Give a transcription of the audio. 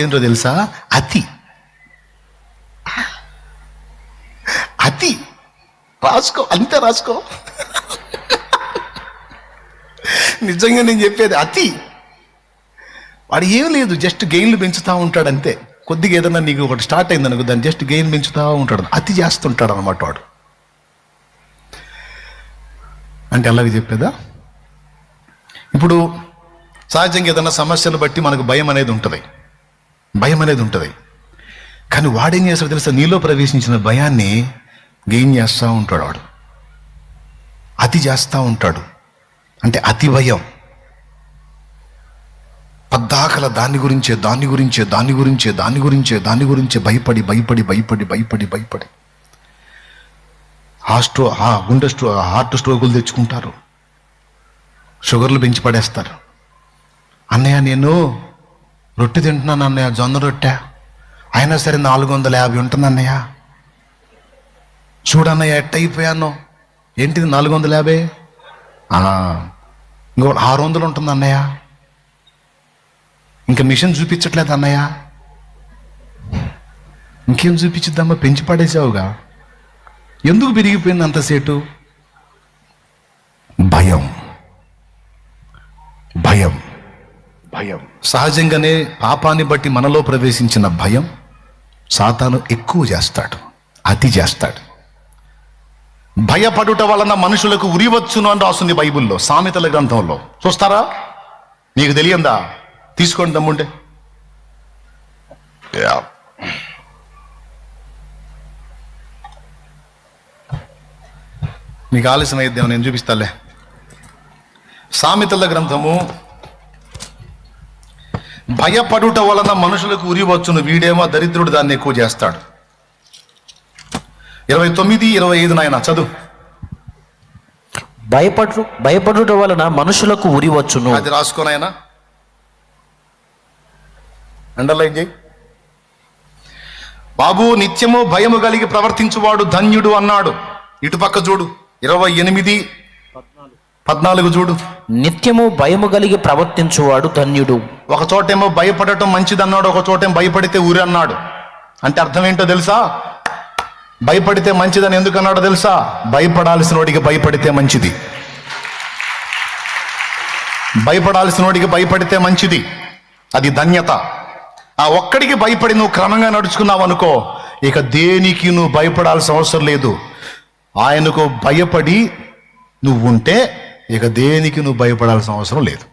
ఏంటో తెలుసా? అతి. అతి రాసుకో, అంతే రాసుకో. నిజంగా నేను చెప్పేది అతి. వాడు ఏం లేదు, జస్ట్ గెయిన్లు పెంచుతూ ఉంటాడు అంతే. కొద్దిగా ఏదన్నా నీకు ఒకటి స్టార్ట్ అయింది అనుకో, దాన్ని జస్ట్ గెయిన్ పెంచుతూ ఉంటాడు, అతి చేస్తుంటాడు అనమాట వాడు. అంటే అలాగే చెప్పేదా? ఇప్పుడు సహజంగా ఏదన్నా సమస్యలు బట్టి మనకు భయం అనేది ఉంటుంది, కానీ వాడేం చేస్తాడు తెలుసా? నీలో ప్రవేశించిన భయాన్ని గెయిన్ చేస్తూ ఉంటాడు వాడు, అతి చేస్తూ ఉంటాడు. అంటే అతి భయం. పద్దాకల దాని గురించే భయపడి హార్ట్ స్ట్రోకులు తెచ్చుకుంటారు, షుగర్లు పెంచి పడేస్తారు. అన్నయ్య నేను రొట్టె తింటున్నాను అన్నయ్య, జొన్న రొట్టె, అయినా సరే 450 ఉంటుంది అన్నయ్య. చూడన్నయ్య ఎట్ట అయిపోయాను. ఏంటిది 450? ఇంకో 600 ఉంటుంది అన్నయ్య. ఇంకా మిషన్ చూపించట్లేదు అన్నయ్య. ఇంకేం చూపించిద్దామా, పెంచి పడేసావుగా. ఎందుకు పెరిగిపోయింది అంతసేటు? భయం. సహజంగానే పాపాన్ని బట్టి మనలో ప్రవేశించిన భయం సాతాను ఎక్కువ చేస్తాడు, అతి చేస్తాడు. భయపడుట వలన మనుషులకు ఉరివచ్చును అని రాస్తుంది బైబిల్లో, సామెతల గ్రంథంలో. చూస్తారా? మీకు తెలియందా? తీసుకోండి దమ్ముంటే. మీకు ఆలస్యం అయిద్దేమో, నేను చూపిస్తాలే. సామెతల గ్రంథము, భయపడుట వలన మనుషులకు ఉరివచ్చును, వీడేమో దరిద్రుడు దాన్ని ఎక్కువ చేస్తాడు. 29, 25 నాయన చదువు. భయపడుట వలన మనుషులకు ఉరివచ్చును. అది రాసుకోనాయన, అండర్లైన్ చేయి బాబు. నిత్యము భయము కలిగి ప్రవర్తించువాడు ధన్యుడు అన్నాడు. ఇటుపక్క చూడు, 28, 14 చూడు. నిత్యము భయము కలిగి ప్రవర్తించువాడు ధన్యుడు. ఒక చోటేమో భయపడటం మంచిది అన్నాడు, ఒక చోటేమో భయపడితే ఊరి అన్నాడు. అంటే అర్థం ఏంటో తెలుసా? భయపడితే మంచిదని ఎందుకు అన్నాడో తెలుసా? భయపడాల్సిన వాడికి భయపడితే మంచిది, భయపడితే మంచిది, అది ధన్యత. ఆ ఒక్కడికి భయపడి నువ్వు క్రమంగా నడుచుకున్నావు అనుకో, ఇక దేనికి నువ్వు భయపడాల్సిన అవసరం లేదు. ఆయనకు భయపడి నువ్వు ఉంటే ఇక దేనికి నువ్వు భయపడాల్సిన అవసరం లేదు.